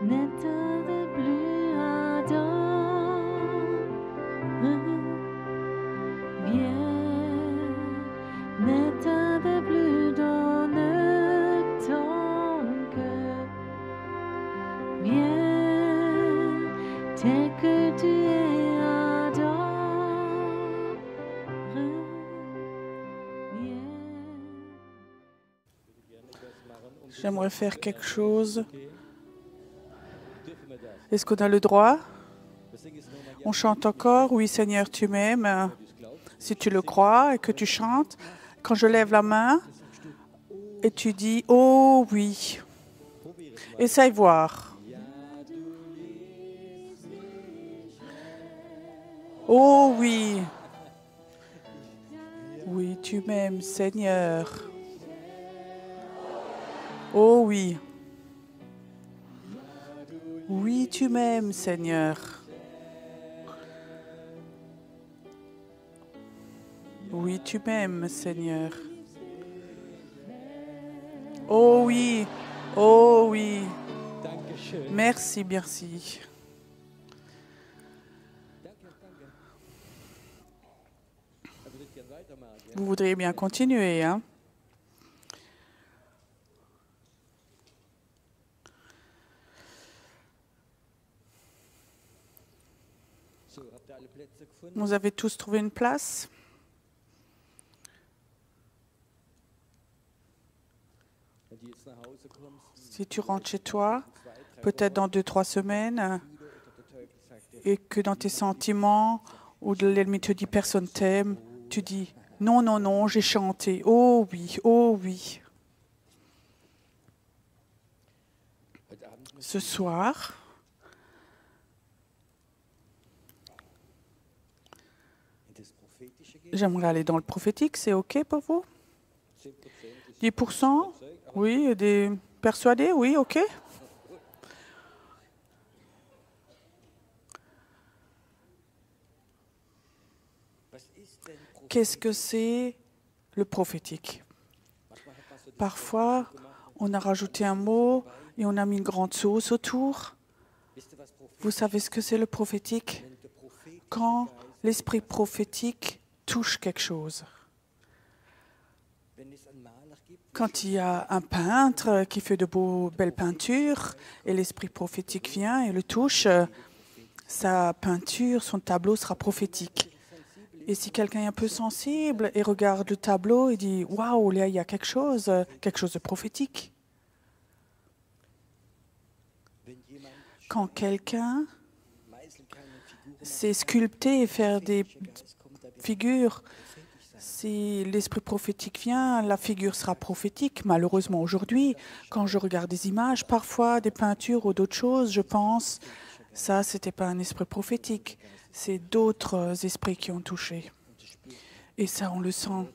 N'état de plus ardent, viens, n'état de plus dans ton cœur, viens, tel que tu es ardent, viens. J'aimerais faire quelque chose. Est-ce qu'on a le droit? On chante encore, oui Seigneur, tu m'aimes. Si tu le crois et que tu chantes, quand je lève la main et tu dis, oh oui, essaye voir. Oh oui, oui, tu m'aimes Seigneur. Oh oui. Oui, tu m'aimes, Seigneur. Oui, tu m'aimes, Seigneur. Oh oui, oh oui. Merci, merci. Vous voudriez bien continuer, hein? Vous avez tous trouvé une place? Si tu rentres chez toi, peut-être dans 2-3 semaines, et que dans tes sentiments, ou de l'ennemi te dit personne t'aime, tu dis non, non, non, j'ai chanté. Oh oui, oh oui. Ce soir, j'aimerais aller dans le prophétique, c'est OK pour vous? 10%? Oui, des persuadés? Oui, OK. Qu'est-ce que c'est le prophétique? Parfois, on a rajouté un mot et on a mis une grande sauce autour. Vous savez ce que c'est le prophétique? Quand l'esprit prophétique touche quelque chose. Quand il y a un peintre qui fait de belles peintures et l'esprit prophétique vient et le touche, sa peinture, son tableau sera prophétique. Et si quelqu'un est un peu sensible et regarde le tableau et dit « Waouh, là, il y a quelque chose de prophétique ». Quand quelqu'un sait sculpter et faire des figures, si l'esprit prophétique vient, la figure sera prophétique. Malheureusement, aujourd'hui, quand je regarde des images, parfois des peintures ou d'autres choses, je pense, ça, c'était pas un esprit prophétique. C'est d'autres esprits qui ont touché. Et ça, on le sent.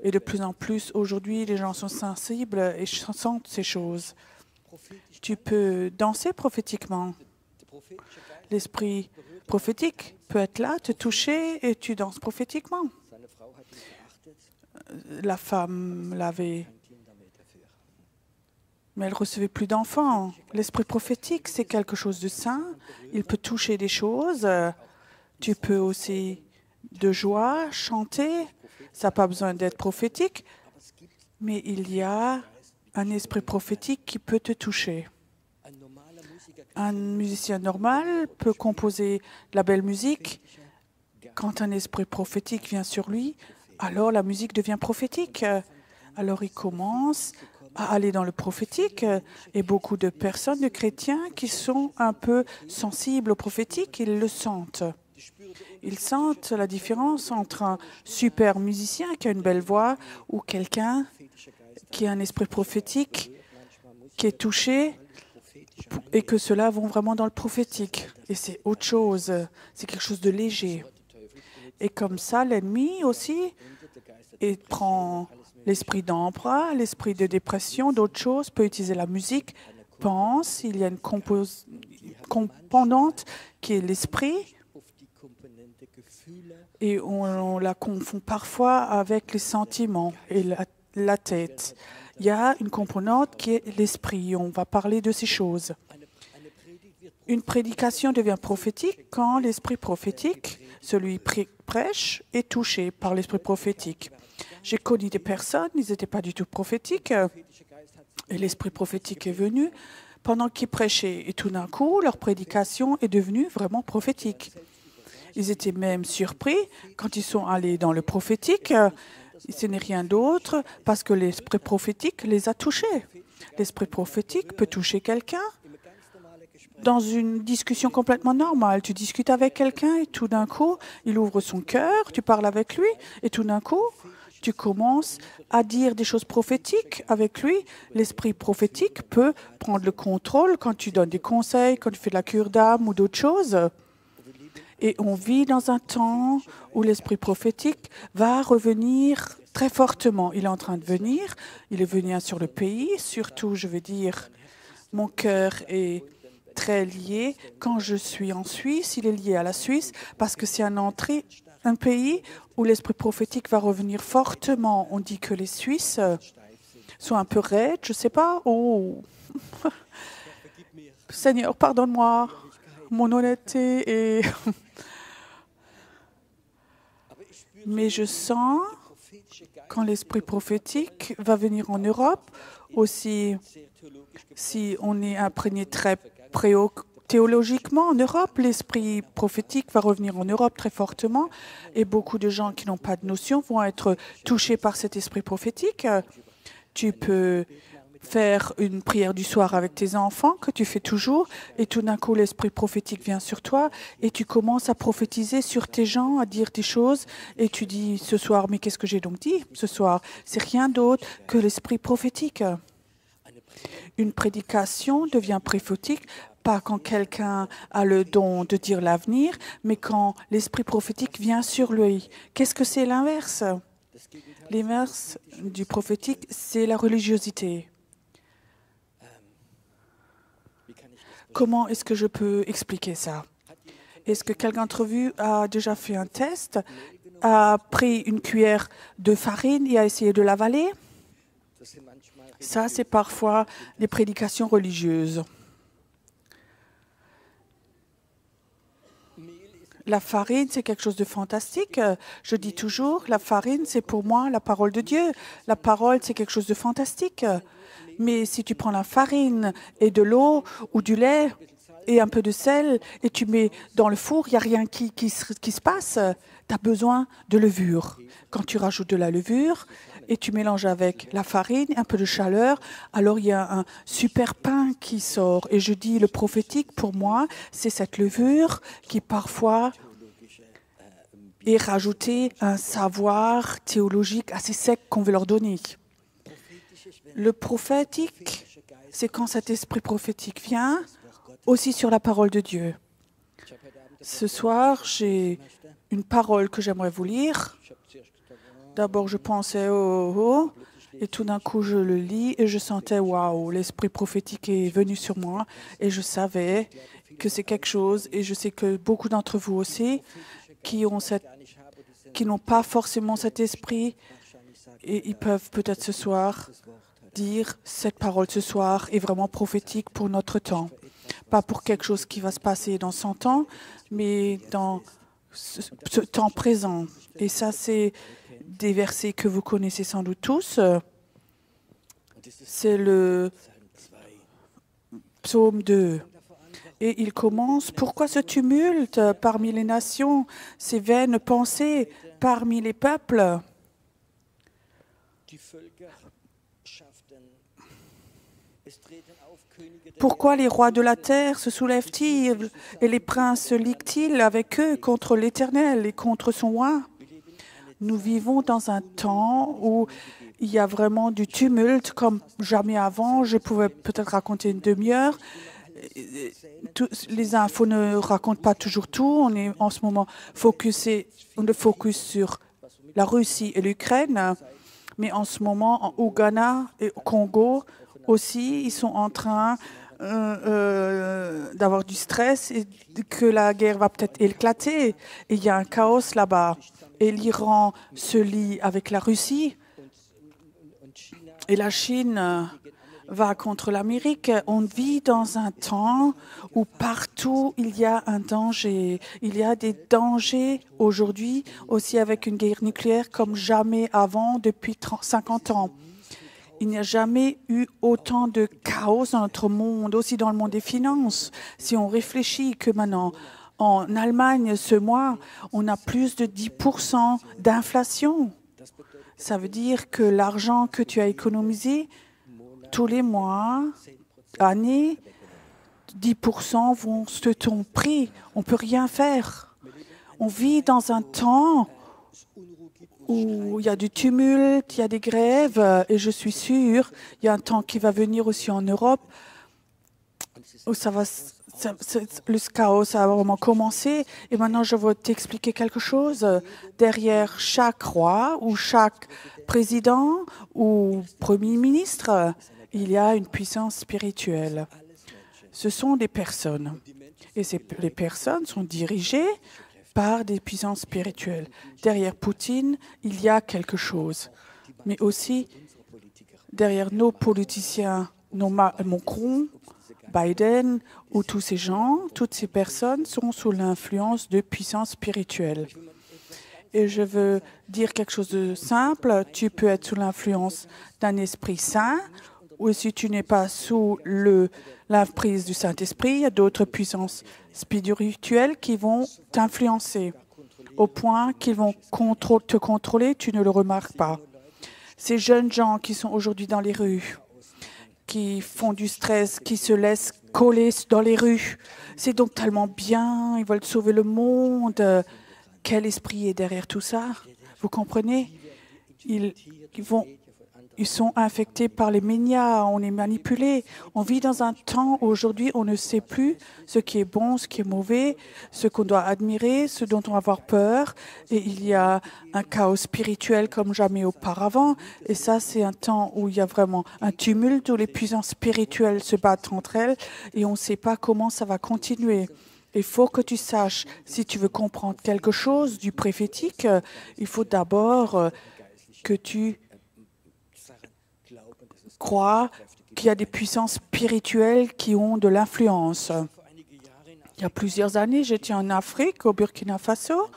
Et de plus en plus, aujourd'hui, les gens sont sensibles et sentent ces choses. Tu peux danser prophétiquement. L'esprit prophétique peut être là, te toucher et tu danses prophétiquement. La femme l'avait, mais elle recevait plus d'enfants. L'esprit prophétique, c'est quelque chose de saint. Il peut toucher des choses. Tu peux aussi de joie chanter. Ça n'a pas besoin d'être prophétique, mais il y a un esprit prophétique qui peut te toucher. Un musicien normal peut composer de la belle musique. Quand un esprit prophétique vient sur lui, alors la musique devient prophétique. Alors il commence à aller dans le prophétique et beaucoup de personnes, de chrétiens qui sont un peu sensibles au prophétique, ils le sentent. Ils sentent la différence entre un super musicien qui a une belle voix ou quelqu'un qui a un esprit prophétique, qui est touché et que ceux-là vont vraiment dans le prophétique. Et c'est autre chose, c'est quelque chose de léger. Et comme ça, l'ennemi aussi il prend l'esprit d'emprunt, l'esprit de dépression, d'autres choses, peut utiliser la musique, pense, il y a une composante qui est l'esprit, et on la confond parfois avec les sentiments et la tête. il y a une composante qui est l'esprit. On va parler de ces choses. Une prédication devient prophétique quand l'esprit prophétique, celui prêche, est touché par l'esprit prophétique. J'ai connu des personnes, ils n'étaient pas du tout prophétiques, et l'esprit prophétique est venu pendant qu'ils prêchaient. Et tout d'un coup, leur prédication est devenue vraiment prophétique. Ils étaient même surpris quand ils sont allés dans le prophétique. Ce n'est rien d'autre parce que l'esprit prophétique les a touchés. L'esprit prophétique peut toucher quelqu'un dans une discussion complètement normale. Tu discutes avec quelqu'un et tout d'un coup, il ouvre son cœur, tu parles avec lui et tout d'un coup, tu commences à dire des choses prophétiques avec lui. L'esprit prophétique peut prendre le contrôle quand tu donnes des conseils, quand tu fais de la cure d'âme ou d'autres choses. Et on vit dans un temps où l'esprit prophétique va revenir très fortement. Il est en train de venir, il est venu sur le pays, surtout, je veux dire, mon cœur est très lié. Quand je suis en Suisse, il est lié à la Suisse parce que c'est un pays où l'esprit prophétique va revenir fortement. On dit que les Suisses sont un peu raides, je ne sais pas. Oh, Seigneur, pardonne-moi, mon honnêteté est... Mais je sens, quand l'esprit prophétique va venir en Europe, aussi, si on est imprégné très théologiquement en Europe, l'esprit prophétique va revenir en Europe très fortement et beaucoup de gens qui n'ont pas de notion vont être touchés par cet esprit prophétique. Tu peux faire une prière du soir avec tes enfants, que tu fais toujours, et tout d'un coup, l'esprit prophétique vient sur toi, et tu commences à prophétiser sur tes gens, à dire des choses, et tu dis ce soir, mais qu'est-ce que j'ai donc dit ce soir? C'est rien d'autre que l'esprit prophétique. Une prédication devient prophétique, pas quand quelqu'un a le don de dire l'avenir, mais quand l'esprit prophétique vient sur lui. Qu'est-ce que c'est l'inverse? L'inverse du prophétique, c'est la religiosité. Comment est-ce que je peux expliquer ça? Est-ce que quelqu'un d'entre vous a déjà fait un test, a pris une cuillère de farine et a essayé de l'avaler? Ça, c'est parfois des prédications religieuses. La farine, c'est quelque chose de fantastique. Je dis toujours, la farine, c'est pour moi la parole de Dieu. La parole, c'est quelque chose de fantastique. Mais si tu prends la farine et de l'eau ou du lait et un peu de sel et tu mets dans le four, il n'y a rien qui se passe. Tu as besoin de levure. Quand tu rajoutes de la levure et tu mélanges avec la farine, un peu de chaleur, alors il y a un super pain qui sort. Et je dis, le prophétique, pour moi, c'est cette levure qui parfois est rajoutée un savoir théologique assez sec qu'on veut leur donner. Le prophétique, c'est quand cet esprit prophétique vient aussi sur la parole de Dieu. Ce soir, j'ai une parole que j'aimerais vous lire. D'abord, je pensais et tout d'un coup, je le lis et je sentais waouh, l'esprit prophétique est venu sur moi et je savais que c'est quelque chose et je sais que beaucoup d'entre vous aussi qui n'ont pas forcément cet esprit et ils peuvent peut-être ce soir dire cette parole ce soir est vraiment prophétique pour notre temps. Pas pour quelque chose qui va se passer dans 100 ans, mais dans ce temps présent. Et ça, c'est des versets que vous connaissez sans doute tous. C'est le psaume 2. Et il commence, « Pourquoi ce tumulte parmi les nations, ces vaines pensées parmi les peuples ?» Pourquoi les rois de la terre se soulèvent-ils et les princes se liguent-ils avec eux contre l'Éternel et contre son roi? Nous vivons dans un temps où il y a vraiment du tumulte comme jamais avant. Je pouvais peut-être raconter une demi-heure. Les infos ne racontent pas toujours tout. On est en ce moment focus sur la Russie et l'Ukraine. Mais en ce moment, en Ouganda et au Congo aussi, ils sont en train d'avoir du stress et que la guerre va peut-être éclater. Et il y a un chaos là-bas. Et l'Iran se lie avec la Russie. et la Chine va contre l'Amérique. On vit dans un temps où partout il y a un danger. Il y a des dangers aujourd'hui aussi avec une guerre nucléaire comme jamais avant depuis 50 ans. Il n'y a jamais eu autant de chaos dans notre monde, aussi dans le monde des finances. Si on réfléchit que maintenant, en Allemagne, ce mois, on a plus de 10% d'inflation. Ça veut dire que l'argent que tu as économisé tous les mois, années, 10% vont se ton prix. On ne peut rien faire. On vit dans un temps où il y a du tumulte, il y a des grèves, et je suis sûre, il y a un temps qui va venir aussi en Europe, où le chaos a vraiment commencé. Et maintenant, je veux t'expliquer quelque chose. Derrière chaque roi ou chaque président ou premier ministre, il y a une puissance spirituelle. Ce sont des personnes. Et les personnes sont dirigées par des puissances spirituelles. Derrière Poutine, il y a quelque chose. Mais aussi, derrière nos politiciens, Macron, Biden ou tous ces gens, toutes ces personnes sont sous l'influence de puissances spirituelles. Et je veux dire quelque chose de simple. Tu peux être sous l'influence d'un esprit saint, ou si tu n'es pas sous l'emprise du Saint-Esprit, il y a d'autres puissances spirituelles qui vont t'influencer au point qu'ils vont te contrôler, tu ne le remarques pas. Ces jeunes gens qui sont aujourd'hui dans les rues, qui font du stress, qui se laissent coller dans les rues, c'est donc tellement bien, ils veulent sauver le monde. Quel esprit est derrière tout ça? Vous comprenez? Ils sont infectés par les médias, on est manipulé. On vit dans un temps où aujourd'hui, on ne sait plus ce qui est bon, ce qui est mauvais, ce qu'on doit admirer, ce dont on va avoir peur. Et il y a un chaos spirituel comme jamais auparavant. Et ça, c'est un temps où il y a vraiment un tumulte, où les puissances spirituelles se battent entre elles et on ne sait pas comment ça va continuer. Il faut que tu saches, si tu veux comprendre quelque chose du prophétique, il faut d'abord que tu crois qu'il y a des puissances spirituelles qui ont de l'influence. Il y a plusieurs années, j'étais en Afrique, au Burkina Faso.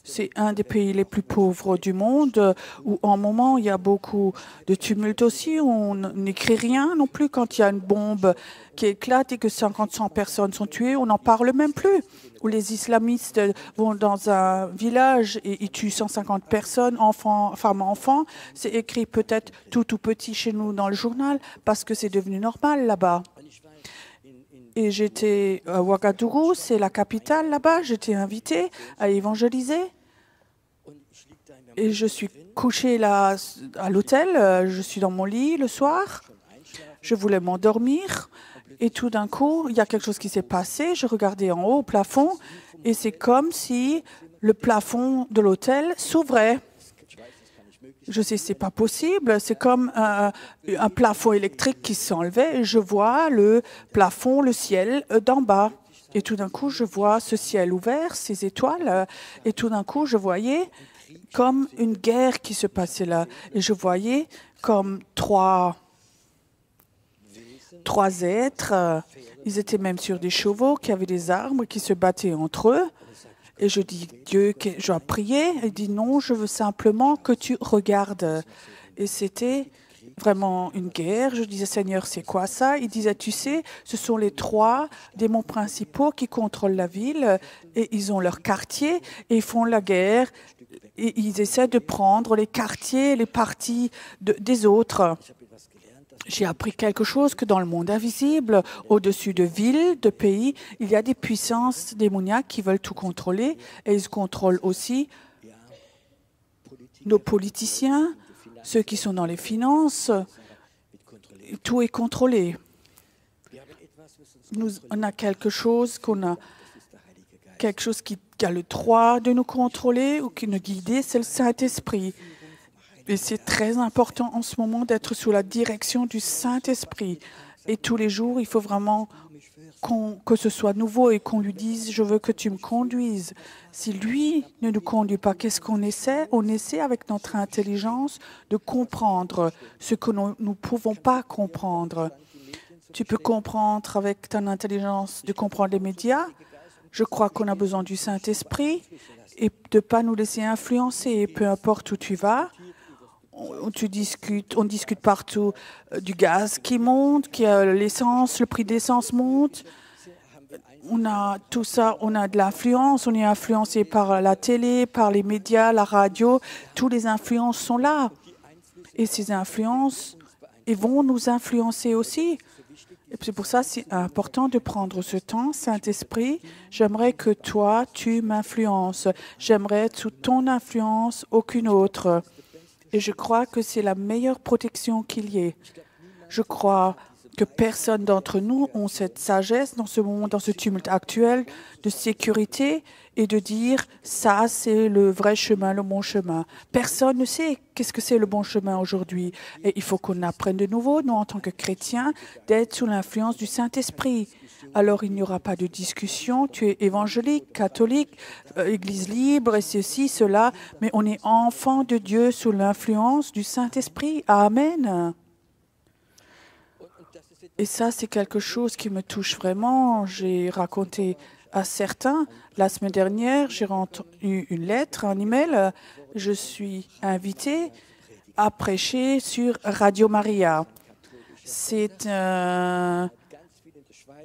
C'est un des pays les plus pauvres du monde, où en moment, il y a beaucoup de tumulte aussi. On n'écrit rien non plus quand il y a une bombe qui éclate et que 50-100 personnes sont tuées. On n'en parle même plus. Où les islamistes vont dans un village et ils tuent 150 personnes, femmes, enfants. C'est écrit peut-être tout petit chez nous dans le journal parce que c'est devenu normal là-bas. Et j'étais à Ouagadougou, c'est la capitale là-bas. J'étais invitée à évangéliser. Et je suis couchée là à l'hôtel. Je suis dans mon lit le soir. Je voulais m'endormir. Et tout d'un coup, il y a quelque chose qui s'est passé. Je regardais en haut au plafond. Et c'est comme si le plafond de l'hôtel s'ouvrait. Je sais, c'est pas possible. C'est comme un plafond électrique qui s'enlevait. Et je vois le plafond, le ciel d'en bas. Et tout d'un coup, je vois ce ciel ouvert, ces étoiles. Et tout d'un coup, je voyais comme une guerre qui se passait là. Et je voyais comme trois êtres. Ils étaient même sur des chevaux qui avaient des armes, qui se battaient entre eux. Et je dis, Dieu, je dois prier. Il dit, non, je veux simplement que tu regardes. Et c'était vraiment une guerre. Je disais, Seigneur, c'est quoi ça? Il disait, tu sais, ce sont les 3 démons principaux qui contrôlent la ville et ils ont leur quartier et ils font la guerre et ils essaient de prendre les quartiers, les parties des autres. J'ai appris quelque chose que dans le monde invisible, au-dessus de villes, de pays, il y a des puissances démoniaques qui veulent tout contrôler et ils contrôlent aussi nos politiciens, ceux qui sont dans les finances. Tout est contrôlé. On a quelque chose qui a le droit de nous contrôler ou qui nous guider, c'est le Saint-Esprit. Et c'est très important en ce moment d'être sous la direction du Saint-Esprit. Et tous les jours, il faut vraiment que ce soit nouveau et qu'on lui dise « Je veux que tu me conduises ». Si lui ne nous conduit pas, qu'est-ce qu'on essaie? On essaie avec notre intelligence de comprendre ce que nous ne pouvons pas comprendre. Tu peux comprendre avec ton intelligence de comprendre les médias. Je crois qu'on a besoin du Saint-Esprit et de ne pas nous laisser influencer. Peu importe où tu vas, on discute partout du gaz qui monte, l'essence, le prix de l'essence monte. On a tout ça, on a de l'influence, on est influencé par la télé, par les médias, la radio. Toutes les influences sont là. Et ces influences vont nous influencer aussi. Et c'est pour ça que c'est important de prendre ce temps. Saint-Esprit, j'aimerais que toi, tu m'influences. J'aimerais être sous ton influence, aucune autre. Et je crois que c'est la meilleure protection qu'il y ait. Je crois que personne d'entre nous n'a cette sagesse dans ce moment, dans ce tumulte actuel de sécurité et de dire « ça, c'est le vrai chemin, le bon chemin ». Personne ne sait qu'est-ce que c'est le bon chemin aujourd'hui. Et il faut qu'on apprenne de nouveau, nous, en tant que chrétiens, d'être sous l'influence du Saint-Esprit. Alors, il n'y aura pas de discussion. Tu es évangélique, catholique, Église libre et ceci, cela. Mais on est enfant de Dieu sous l'influence du Saint-Esprit. Amen. Et ça, c'est quelque chose qui me touche vraiment. J'ai raconté à certains. La semaine dernière, j'ai eu une lettre, un email. Je suis invitée à prêcher sur Radio Maria. C'est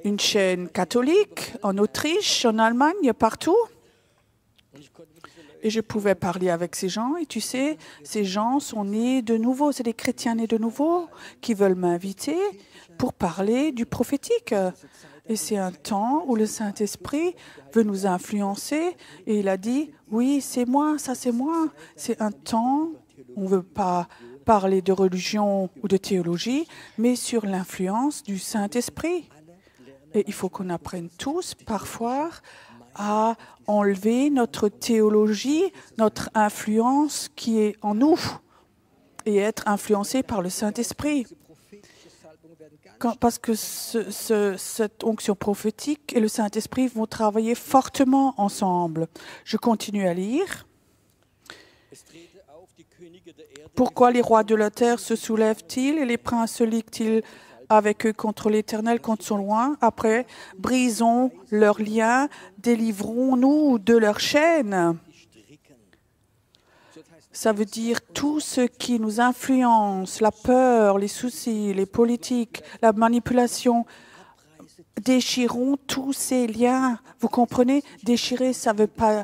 une chaîne catholique en Autriche, en Allemagne, partout. Et je pouvais parler avec ces gens. Et tu sais, ces gens sont nés de nouveau. C'est des chrétiens nés de nouveau qui veulent m'inviter pour parler du prophétique. Et c'est un temps où le Saint-Esprit veut nous influencer. Et il a dit, oui, c'est moi, ça c'est moi. C'est un temps où on ne veut pas parler de religion ou de théologie, mais sur l'influence du Saint-Esprit. Et il faut qu'on apprenne tous, parfois, à enlever notre théologie, notre influence qui est en nous et être influencé par le Saint-Esprit. Parce que cette onction prophétique et le Saint-Esprit vont travailler fortement ensemble. Je continue à lire. Pourquoi les rois de la terre se soulèvent-ils et les princes se liguent-ils avec eux contre l'Éternel, contre son loin? Après, brisons leurs liens, délivrons-nous de leurs chaînes. Ça veut dire tout ce qui nous influence, la peur, les soucis, les politiques, la manipulation. Déchirons tous ces liens. Vous comprenez? Déchirer, ça ne veut pas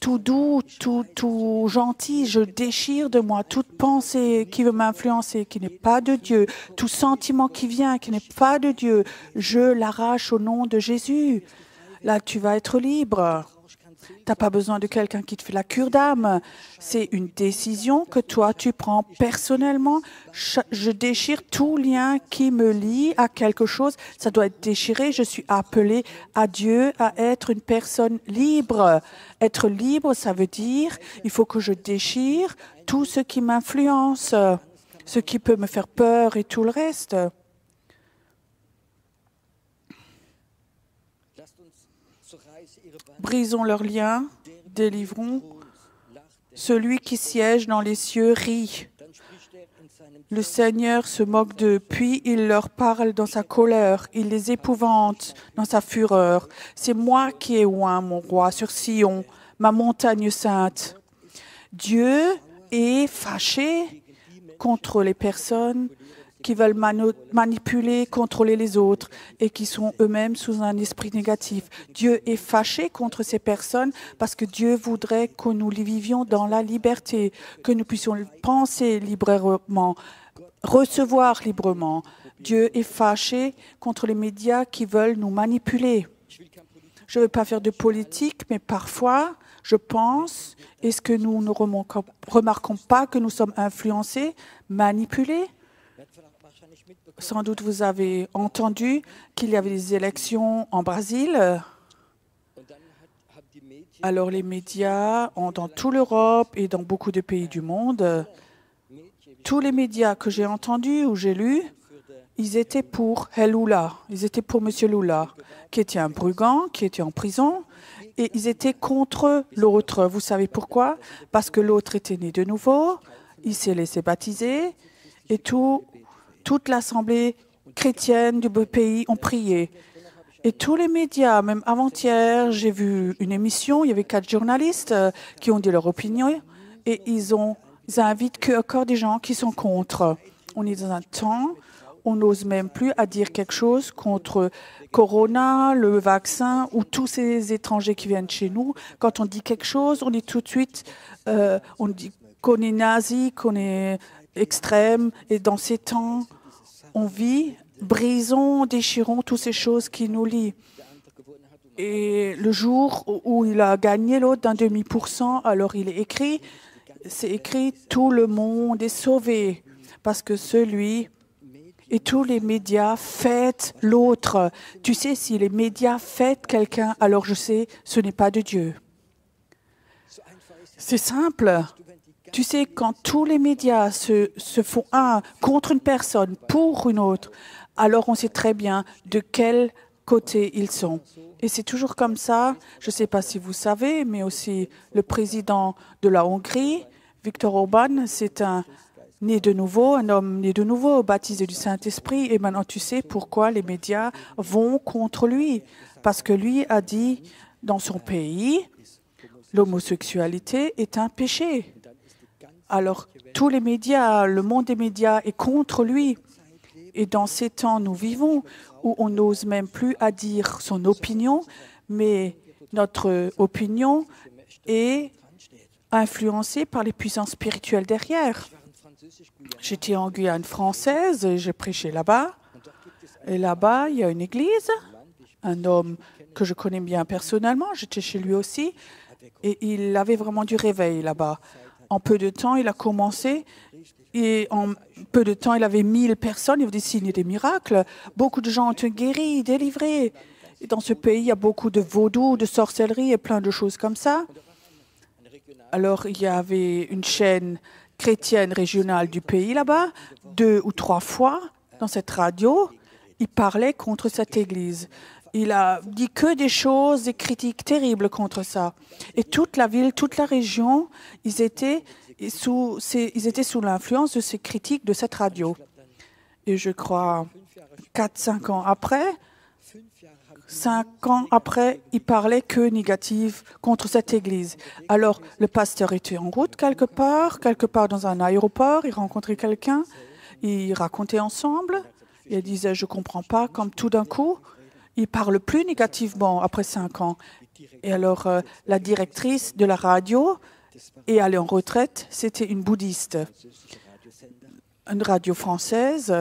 tout doux, tout gentil. Je déchire de moi toute pensée qui veut m'influencer, qui n'est pas de Dieu. Tout sentiment qui vient, qui n'est pas de Dieu. Je l'arrache au nom de Jésus. Là, tu vas être libre. Tu n'as pas besoin de quelqu'un qui te fait la cure d'âme. C'est une décision que toi, tu prends personnellement. Je déchire tout lien qui me lie à quelque chose. Ça doit être déchiré. Je suis appelée à Dieu à être une personne libre. Être libre, ça veut dire il faut que je déchire tout ce qui m'influence, ce qui peut me faire peur et tout le reste. Brisons leurs liens, délivrons. Celui qui siège dans les cieux rit. Le Seigneur se moque d'eux, puis il leur parle dans sa colère. Il les épouvante dans sa fureur. C'est moi qui ai oint mon roi sur Sion, ma montagne sainte. Dieu est fâché contre les personnes qui veulent manipuler, contrôler les autres et qui sont eux-mêmes sous un esprit négatif. Dieu est fâché contre ces personnes parce que Dieu voudrait que nous vivions dans la liberté, que nous puissions penser librement, recevoir librement. Dieu est fâché contre les médias qui veulent nous manipuler. Je ne veux pas faire de politique, mais parfois, je pense, est-ce que nous ne remarquons pas que nous sommes influencés, manipulés? Sans doute vous avez entendu qu'il y avait des élections en Brésil. Alors les médias, dans toute l'Europe et dans beaucoup de pays du monde, tous les médias que j'ai entendus ou j'ai lus ils étaient pour Lula, ils étaient pour M. Lula, qui était un brigand, qui était en prison, et ils étaient contre l'autre. Vous savez pourquoi? Parce que l'autre était né de nouveau, il s'est laissé baptiser, et toute l'assemblée chrétienne du pays ont prié. Et tous les médias, même avant-hier, j'ai vu une émission, il y avait 4 journalistes qui ont dit leur opinion, et ils invitent que encore des gens qui sont contre. On est dans un temps, on n'ose même plus à dire quelque chose contre Corona, le vaccin ou tous ces étrangers qui viennent chez nous. Quand on dit quelque chose, on est tout de suite, on dit qu'on est nazi, qu'on est extrême. Et dans ces temps, on vit, brisons, déchirons toutes ces choses qui nous lient. Et le jour où il a gagné l'autre d'un demi%, alors il est écrit, c'est écrit, tout le monde est sauvé. Parce que celui et tous les médias fêtent l'autre. Tu sais, si les médias fêtent quelqu'un, alors je sais, ce n'est pas de Dieu. C'est simple. Tu sais, quand tous les médias se font un contre une personne, pour une autre, alors on sait très bien de quel côté ils sont. Et c'est toujours comme ça. Je ne sais pas si vous savez, mais aussi le président de la Hongrie, Viktor Orbán, c'est un homme né de nouveau, baptisé du Saint-Esprit. Et maintenant, tu sais pourquoi les médias vont contre lui. Parce que lui a dit, dans son pays, l'homosexualité est un péché. Alors, tous les médias, le monde des médias est contre lui. Et dans ces temps, nous vivons, où on n'ose même plus à dire son opinion, mais notre opinion est influencée par les puissances spirituelles derrière. J'étais en Guyane française et j'ai prêché là-bas. Et là-bas, il y a une église, un homme que je connais bien personnellement, j'étais chez lui aussi, et il avait vraiment du réveil là-bas. En peu de temps, il a commencé, et en peu de temps, il avait 1000 personnes, il y avait des signes et des miracles. Beaucoup de gens ont été guéris, délivrés. Et dans ce pays, il y a beaucoup de vaudou, de sorcellerie et plein de choses comme ça. Alors, il y avait une chaîne chrétienne régionale du pays là-bas, 2 ou 3 fois dans cette radio, il parlait contre cette église. Il a dit que des choses, des critiques terribles contre ça. Et toute la ville, toute la région, ils étaient sous l'influence de ces critiques de cette radio. Et je crois 4-5 ans après, 5 ans après, il parlait que négatif contre cette église. Alors, le pasteur était en route quelque part dans un aéroport, il rencontrait quelqu'un, ils racontaient ensemble, et il disait, je ne comprends pas, comme tout d'un coup, il parle plus négativement après 5 ans. Et alors, la directrice de la radio est allée en retraite, c'était une bouddhiste, une radio française,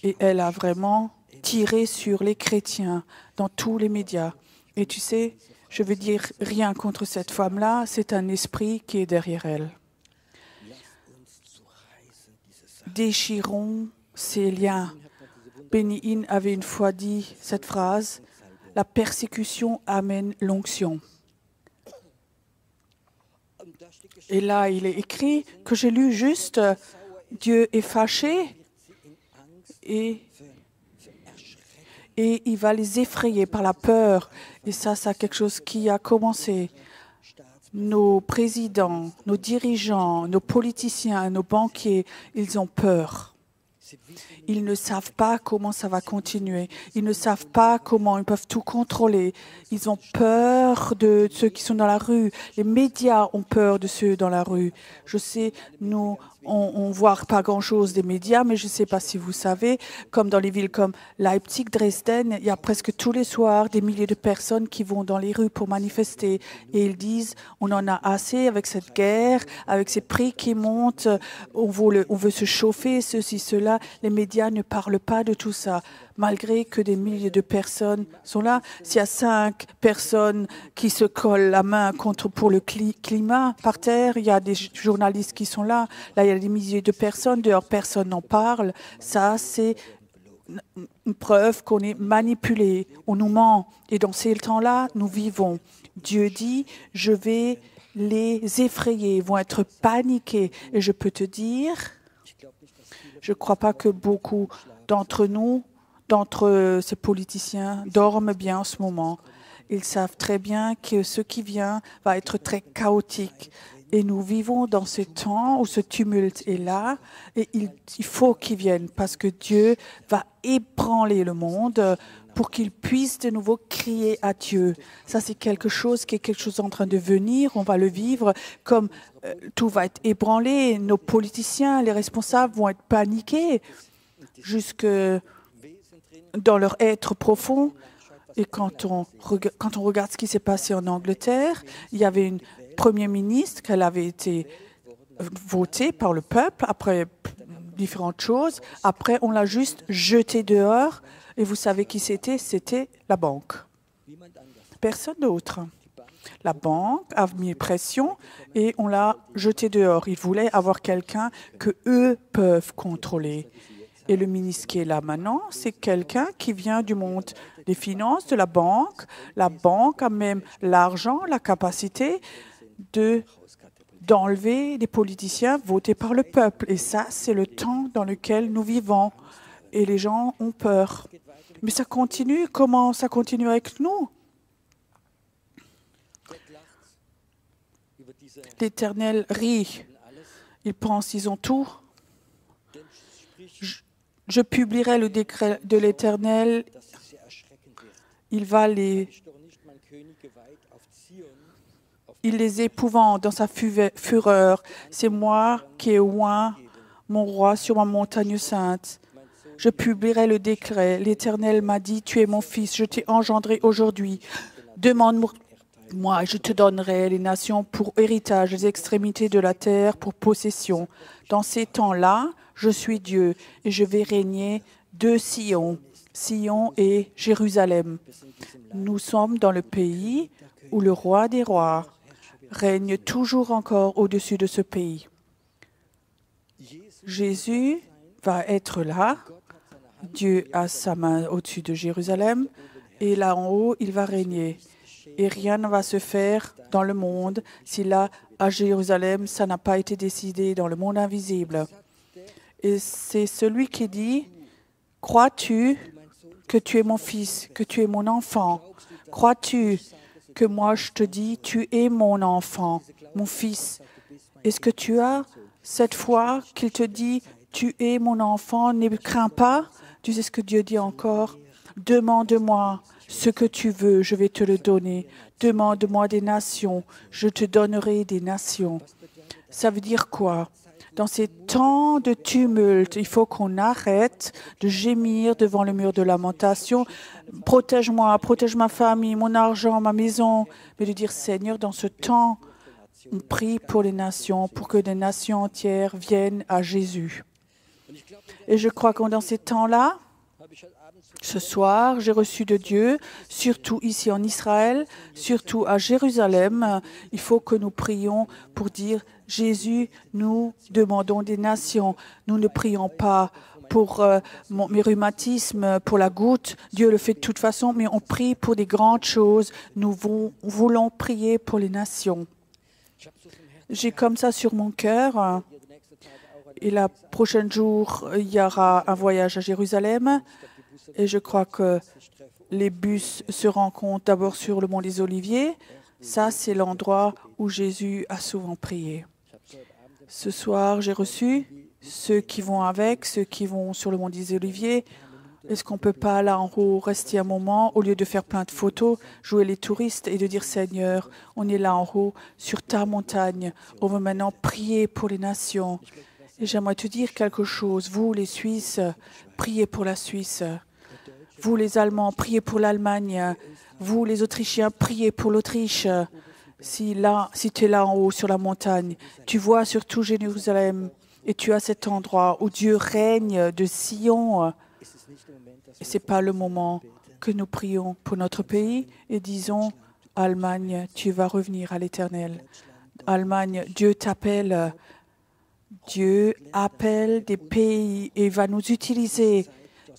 et elle a vraiment tiré sur les chrétiens dans tous les médias. Et tu sais, je veux dire rien contre cette femme-là, c'est un esprit qui est derrière elle. Déchirons ces liens. Benny Hinn avait une fois dit cette phrase, « La persécution amène l'onction ». Et là, il est écrit que j'ai lu juste « Dieu est fâché » et il va les effrayer par la peur. Et ça, c'est quelque chose qui a commencé. Nos présidents, nos dirigeants, nos politiciens, nos banquiers, ils ont peur. Ils ne savent pas comment ça va continuer. Ils ne savent pas comment ils peuvent tout contrôler. Ils ont peur de ceux qui sont dans la rue. Les médias ont peur de ceux dans la rue. Je sais, nous, on ne voit pas grand-chose des médias, mais je ne sais pas si vous savez, comme dans les villes comme Leipzig, Dresden, il y a presque tous les soirs des milliers de personnes qui vont dans les rues pour manifester. Et ils disent, on en a assez avec cette guerre, avec ces prix qui montent, on veut se chauffer, ceci, cela. Les médias ne parlent pas de tout ça, malgré que des milliers de personnes sont là. S'il y a 5 personnes qui se collent la main pour le climat par terre, il y a des journalistes qui sont là. Là, il y a des milliers de personnes, dehors, personne n'en parle. Ça, c'est une preuve qu'on est manipulé, on nous ment. Et dans ces temps-là, nous vivons. Dieu dit, je vais les effrayer, ils vont être paniqués. Et je peux te dire, je ne crois pas que beaucoup d'entre nous, d'entre ces politiciens, dorment bien en ce moment. Ils savent très bien que ce qui vient va être très chaotique. Et nous vivons dans ce temps où ce tumulte est là et il faut qu'il vienne parce que Dieu va ébranler le monde pour qu'il puisse de nouveau crier à Dieu. Ça, c'est quelque chose qui est quelque chose en train de venir. On va le vivre comme tout va être ébranlé. Nos politiciens, les responsables vont être paniqués jusque dans leur être profond. Et quand on regarde ce qui s'est passé en Angleterre, il y avait une Premier ministre qu'elle avait été votée par le peuple après différentes choses. Après, on l'a juste jetée dehors. Et vous savez qui c'était? C'était la banque. Personne d'autre. La banque a mis pression et on l'a jetée dehors. Ils voulaient avoir quelqu'un que eux peuvent contrôler. Et le ministre qui est là maintenant, c'est quelqu'un qui vient du monde des finances, de la banque. La banque a même l'argent, la capacité d'enlever des politiciens votés par le peuple. Et ça, c'est le temps dans lequel nous vivons. Et les gens ont peur. Mais ça continue. Comment ça continue avec nous? L'Éternel rit. Ils pensent qu'ils ont tout. Je publierai le décret de l'Éternel. Il les épouvante dans sa fureur. C'est moi qui ai oint mon roi sur ma montagne sainte. Je publierai le décret. L'Éternel m'a dit, tu es mon fils, je t'ai engendré aujourd'hui. Demande-moi, je te donnerai les nations pour héritage, les extrémités de la terre pour possession. Dans ces temps-là, je suis Dieu et je vais régner de Sion, Sion et Jérusalem. Nous sommes dans le pays où le roi des rois règne toujours encore au-dessus de ce pays. Jésus va être là. Dieu a sa main au-dessus de Jérusalem et là en haut, il va régner. Et rien ne va se faire dans le monde si là, à Jérusalem, ça n'a pas été décidé dans le monde invisible. Et c'est celui qui dit, crois-tu que tu es mon fils, que tu es mon enfant? Crois-tu que moi je te dis, tu es mon enfant, mon fils? Est-ce que tu as cette foi qu'il te dit, tu es mon enfant, ne crains pas? Tu sais ce que Dieu dit encore? Demande-moi ce que tu veux, je vais te le donner. Demande-moi des nations, je te donnerai des nations. Ça veut dire quoi? Dans ces temps de tumulte, il faut qu'on arrête de gémir devant le mur de lamentation. Protège-moi, protège ma famille, mon argent, ma maison. Mais de dire, Seigneur, dans ce temps, on prie pour les nations, pour que des nations entières viennent à Jésus. Et je crois que dans ces temps-là, ce soir, j'ai reçu de Dieu, surtout ici en Israël, surtout à Jérusalem, il faut que nous prions pour dire, Jésus, nous demandons des nations. Nous ne prions pas pour mes rhumatismes, pour la goutte. Dieu le fait de toute façon, mais on prie pour des grandes choses. Nous voulons prier pour les nations. J'ai comme ça sur mon cœur. Et la prochaine jour, il y aura un voyage à Jérusalem. Et je crois que les bus se rencontrent d'abord sur le mont des Oliviers. Ça, c'est l'endroit où Jésus a souvent prié. Ce soir, j'ai reçu ceux qui vont avec, ceux qui vont sur le mont des Oliviers. Est-ce qu'on ne peut pas, là en haut, rester un moment, au lieu de faire plein de photos, jouer les touristes et de dire, Seigneur, on est là en haut, sur ta montagne. On veut maintenant prier pour les nations. Et j'aimerais te dire quelque chose. Vous, les Suisses, priez pour la Suisse. Vous, les Allemands, priez pour l'Allemagne. Vous, les Autrichiens, priez pour l'Autriche. Si tu es là en haut sur la montagne, tu vois surtout Jérusalem et tu as cet endroit où Dieu règne de Sion. Ce n'est pas le moment que nous prions pour notre pays et disons, Allemagne, tu vas revenir à l'Éternel. Allemagne, Dieu t'appelle. Dieu appelle des pays et va nous utiliser.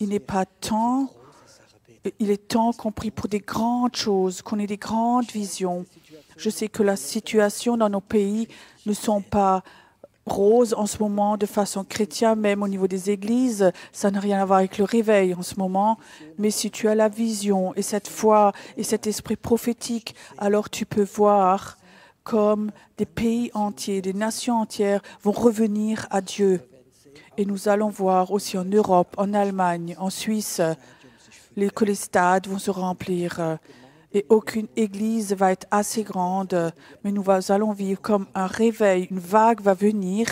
Il n'est pas temps. Il est temps qu'on prie pour des grandes choses, qu'on ait des grandes visions. Je sais que la situation dans nos pays ne sont pas rose en ce moment de façon chrétienne, même au niveau des églises. Ça n'a rien à voir avec le réveil en ce moment. Mais si tu as la vision et cette foi et cet esprit prophétique, alors tu peux voir comme des pays entiers, des nations entières vont revenir à Dieu. Et nous allons voir aussi en Europe, en Allemagne, en Suisse, que les stades vont se remplir. Et aucune église va être assez grande, mais nous allons vivre comme un réveil, une vague va venir,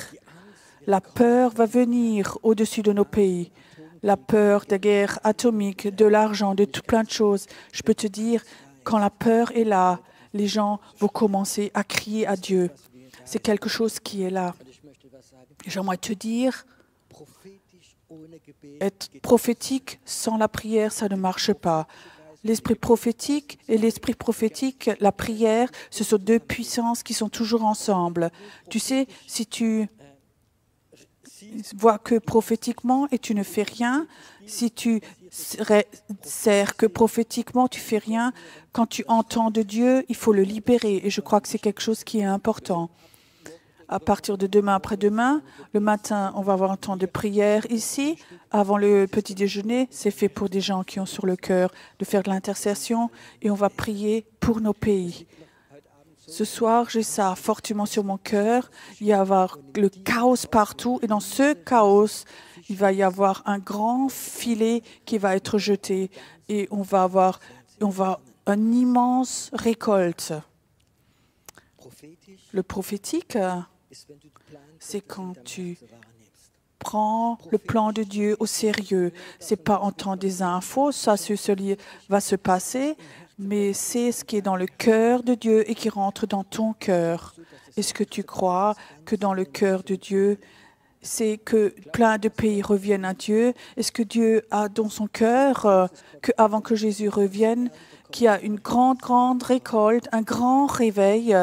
la peur va venir au-dessus de nos pays, la peur des guerres atomiques, de l'argent, de tout plein de choses. Je peux te dire, quand la peur est là, les gens vont commencer à crier à Dieu. C'est quelque chose qui est là. J'aimerais te dire, être prophétique sans la prière, ça ne marche pas. L'esprit prophétique et l'esprit prophétique, la prière, ce sont deux puissances qui sont toujours ensemble. Tu sais, si tu vois que prophétiquement et tu ne fais rien, si tu sers que prophétiquement, tu fais rien, quand tu entends de Dieu, il faut le libérer. Et je crois que c'est quelque chose qui est important. À partir de demain, après-demain, le matin, on va avoir un temps de prière ici. Avant le petit déjeuner, c'est fait pour des gens qui ont sur le cœur de faire de l'intercession et on va prier pour nos pays. Ce soir, j'ai ça fortement sur mon cœur. Il va y avoir le chaos partout et dans ce chaos, il va y avoir un grand filet qui va être jeté et on va avoir une immense récolte. Le prophétique, c'est quand tu prends le plan de Dieu au sérieux. C'est pas en temps des infos, ça va se passer, mais c'est ce qui est dans le cœur de Dieu et qui rentre dans ton cœur. Est-ce que tu crois que dans le cœur de Dieu, c'est que plein de pays reviennent à Dieu? Est-ce que Dieu a dans son cœur qu'avant que Jésus revienne, qu'il y a une grande récolte, un grand réveil?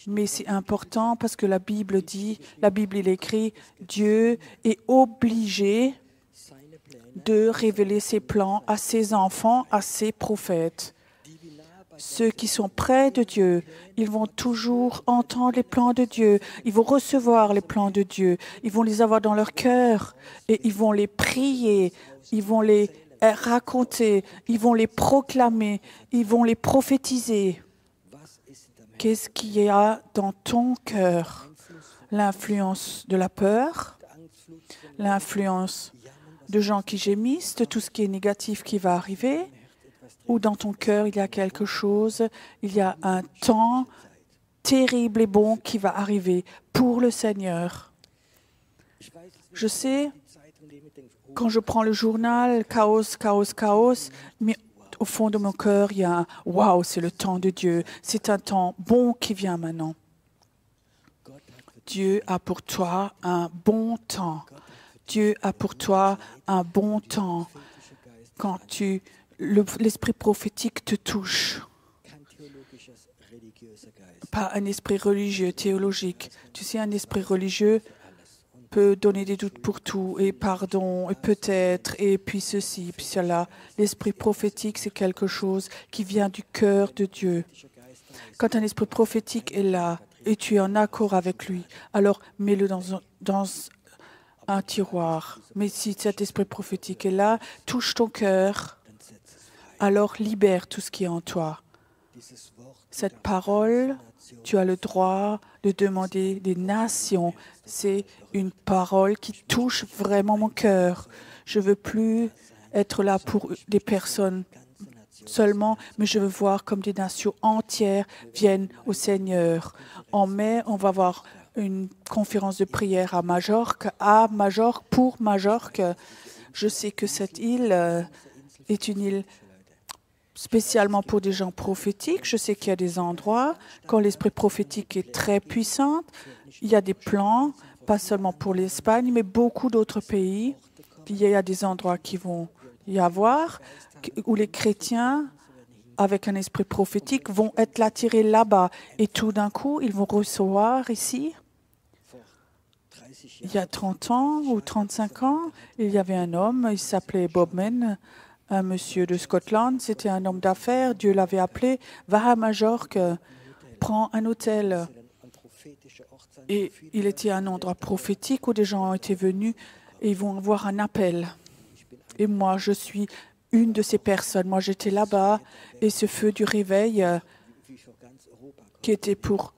Mais c'est important parce que la Bible dit, il écrit, Dieu est obligé de révéler ses plans à ses enfants, à ses prophètes. Ceux qui sont près de Dieu, ils vont toujours entendre les plans de Dieu, ils vont recevoir les plans de Dieu, ils vont les avoir dans leur cœur et ils vont les prier, ils vont les raconter, ils vont les proclamer, ils vont les prophétiser. Qu'est-ce qu'il y a dans ton cœur? L'influence de la peur, l'influence de gens qui gémissent, de tout ce qui est négatif qui va arriver, ou dans ton cœur il y a quelque chose, il y a un temps terrible et bon qui va arriver pour le Seigneur. Je sais, quand je prends le journal, chaos, mais au fond de mon cœur, il y a un « Waouh, c'est le temps de Dieu. C'est un temps bon qui vient maintenant. » Dieu a pour toi un bon temps. Dieu a pour toi un bon temps. Quand l'esprit prophétique te touche. Pas un esprit religieux, théologique. Tu sais, un esprit religieux peut donner des doutes pour tout, et pardon, et peut-être, et puis ceci, puis cela. L'esprit prophétique, c'est quelque chose qui vient du cœur de Dieu. Quand un esprit prophétique est là, et tu es en accord avec lui, alors mets-le dans un tiroir. Mais si cet esprit prophétique est là, touche ton cœur, alors libère tout ce qui est en toi. Cette parole, tu as le droit de demander des nations. C'est une parole qui touche vraiment mon cœur. Je ne veux plus être là pour des personnes seulement, mais je veux voir comme des nations entières viennent au Seigneur. En mai, on va avoir une conférence de prière à Majorque, pour Majorque. Je sais que cette île est une île spécialement pour des gens prophétiques. Je sais qu'il y a des endroits, quand l'esprit prophétique est très puissant, il y a des plans, pas seulement pour l'Espagne, mais beaucoup d'autres pays. Il y a des endroits qui vont y avoir, où les chrétiens, avec un esprit prophétique, vont être attirés là-bas. Et tout d'un coup, ils vont recevoir ici. Il y a 30 ans ou 35 ans, il y avait un homme, il s'appelait Bob Mann, un monsieur de Scotland, c'était un homme d'affaires, Dieu l'avait appelé, va à Majorque, prends un hôtel. Et il était un endroit prophétique où des gens étaient venus et ils vont avoir un appel. Et moi, je suis une de ces personnes. Moi, j'étais là-bas et ce feu du réveil qui était pour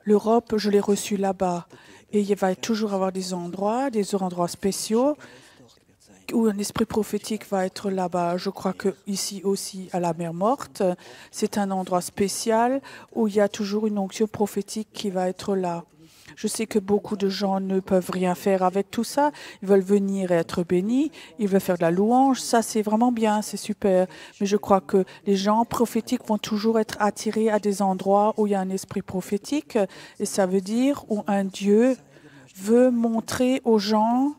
l'Europe, je l'ai reçu là-bas. Et il va toujours avoir des endroits spéciaux où un esprit prophétique va être là-bas. Je crois que ici aussi, à la mer Morte, c'est un endroit spécial où il y a toujours une onction prophétique qui va être là. Je sais que beaucoup de gens ne peuvent rien faire avec tout ça. Ils veulent venir et être bénis. Ils veulent faire de la louange. Ça, c'est vraiment bien, c'est super. Mais je crois que les gens prophétiques vont toujours être attirés à des endroits où il y a un esprit prophétique. Et ça veut dire où un Dieu veut montrer aux gens,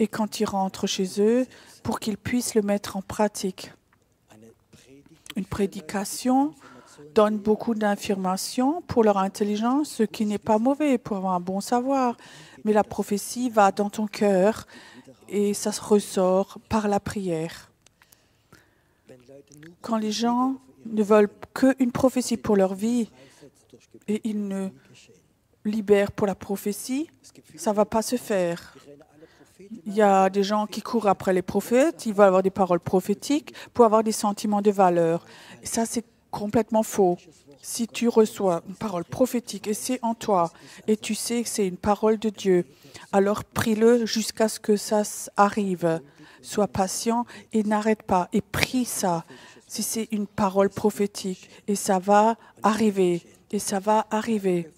et quand ils rentrent chez eux, pour qu'ils puissent le mettre en pratique. Une prédication donne beaucoup d'informations pour leur intelligence, ce qui n'est pas mauvais pour avoir un bon savoir. Mais la prophétie va dans ton cœur et ça se ressort par la prière. Quand les gens ne veulent qu'une prophétie pour leur vie et ils ne libèrent pour la prophétie, ça ne va pas se faire. Il y a des gens qui courent après les prophètes, ils veulent avoir des paroles prophétiques pour avoir des sentiments de valeur. Et ça, c'est complètement faux. Si tu reçois une parole prophétique et c'est en toi, et tu sais que c'est une parole de Dieu, alors prie-le jusqu'à ce que ça arrive. Sois patient et n'arrête pas. Et prie ça, si c'est une parole prophétique. Et ça va arriver. Et ça va arriver.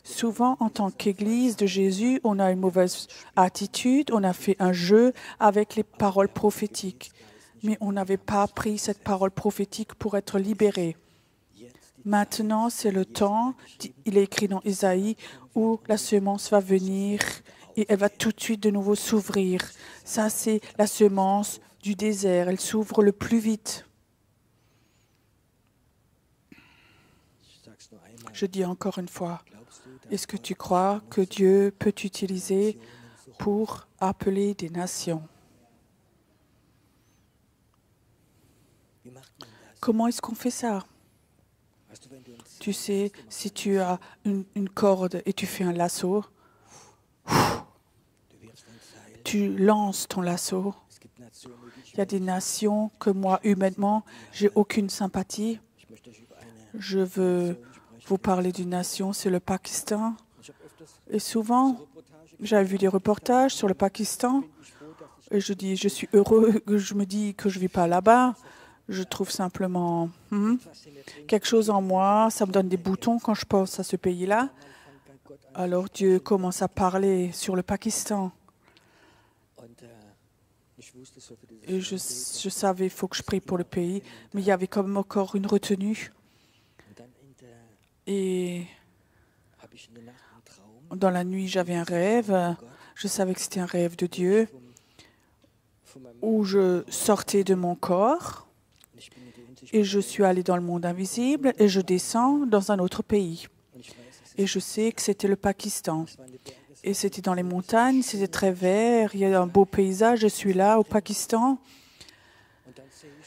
Souvent, en tant qu'Église de Jésus, on a une mauvaise attitude, on a fait un jeu avec les paroles prophétiques. Mais on n'avait pas pris cette parole prophétique pour être libéré. Maintenant, c'est le temps, il est écrit dans Ésaïe, où la semence va venir et elle va tout de suite de nouveau s'ouvrir. Ça, c'est la semence du désert. Elle s'ouvre le plus vite. Je dis encore une fois, est-ce que tu crois que Dieu peut t'utiliser pour appeler des nations? Comment est-ce qu'on fait ça? Tu sais, si tu as une corde et tu fais un lasso, tu lances ton lasso. Il y a des nations que moi, humainement, j'ai aucune sympathie. Je veux vous parler d'une nation, c'est le Pakistan. Et souvent, j'avais vu des reportages sur le Pakistan et je dis, je suis heureux, je me dis que je ne vis pas là-bas. Je trouve simplement quelque chose en moi, ça me donne des boutons quand je pense à ce pays-là. Alors Dieu commence à parler sur le Pakistan. Et je savais, il faut que je prie pour le pays, mais il y avait quand même encore une retenue. Et dans la nuit, j'avais un rêve. Je savais que c'était un rêve de Dieu, où je sortais de mon corps et je suis allée dans le monde invisible et je descends dans un autre pays. Et je sais que c'était le Pakistan. Et c'était dans les montagnes, c'était très vert, il y a un beau paysage. Je suis là au Pakistan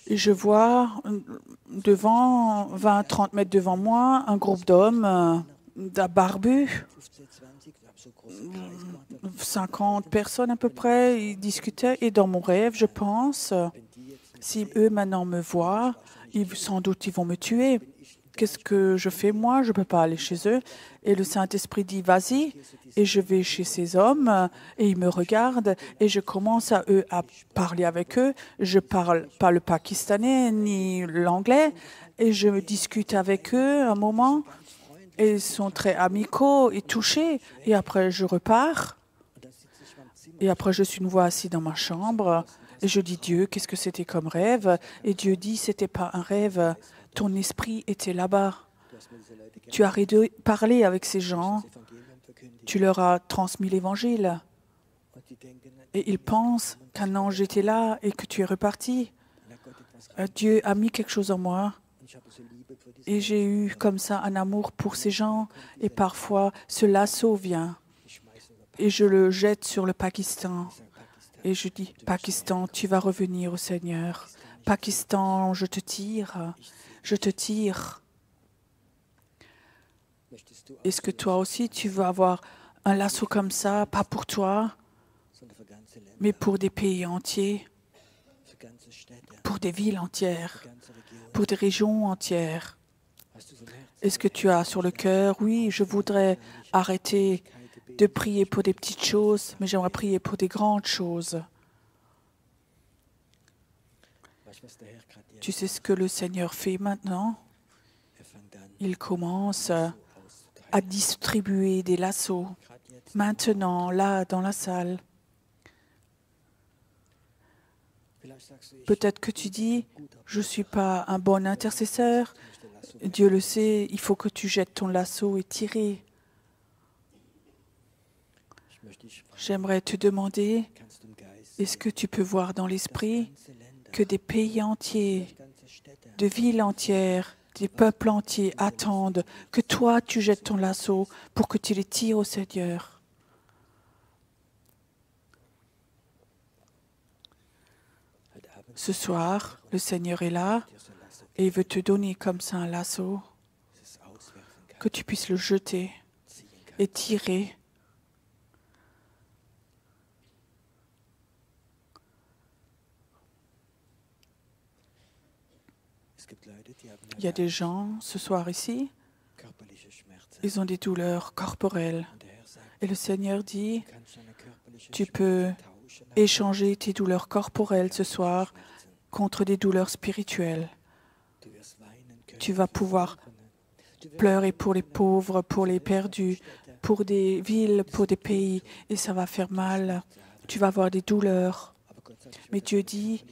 et je vois devant, 20-30 mètres devant moi, un groupe d'hommes barbus, 50 personnes à peu près, ils discutaient. Et dans mon rêve, je pense, si eux maintenant me voient, sans doute ils vont me tuer. Qu'est-ce que je fais moi? Je ne peux pas aller chez eux. Et le Saint-Esprit dit, vas-y. Et je vais chez ces hommes et ils me regardent et je commence à parler avec eux. Je ne parle pas le pakistanais ni l'anglais et je discute avec eux un moment. Et ils sont très amicaux et touchés. Et après, je repars. Et après, je suis une fois assis dans ma chambre et je dis, Dieu, qu'est-ce que c'était comme rêve? Et Dieu dit, c'était pas un rêve. Ton esprit était là-bas. Tu as parlé avec ces gens. Tu leur as transmis l'Évangile. Et ils pensent qu'un ange était là et que tu es reparti. Dieu a mis quelque chose en moi. Et j'ai eu comme ça un amour pour ces gens. Et parfois, ce lasso vient. Et je le jette sur le Pakistan. Et je dis, Pakistan, tu vas revenir au Seigneur. Pakistan, je te tire. Je te tire. Est-ce que toi aussi, tu veux avoir un lasso comme ça, pas pour toi, mais pour des pays entiers, pour des villes entières, pour des régions entières? Est-ce que tu as sur le cœur, oui, je voudrais arrêter de prier pour des petites choses, mais j'aimerais prier pour des grandes choses. Tu sais ce que le Seigneur fait maintenant? Il commence à distribuer des lassos, maintenant, là, dans la salle. Peut-être que tu dis, je ne suis pas un bon intercesseur. Dieu le sait, il faut que tu jettes ton lasso et tirer. J'aimerais te demander, est-ce que tu peux voir dans l'esprit que des pays entiers, de villes entières, des peuples entiers attendent que toi tu jettes ton lasso pour que tu les tires au Seigneur? Ce soir, le Seigneur est là et il veut te donner comme ça un lasso, que tu puisses le jeter et tirer. Il y a des gens ce soir ici, ils ont des douleurs corporelles. Et le Seigneur dit, tu peux échanger tes douleurs corporelles ce soir contre des douleurs spirituelles. Tu vas pouvoir pleurer pour les pauvres, pour les perdus, pour des villes, pour des pays, et ça va faire mal. Tu vas avoir des douleurs. Mais Dieu dit,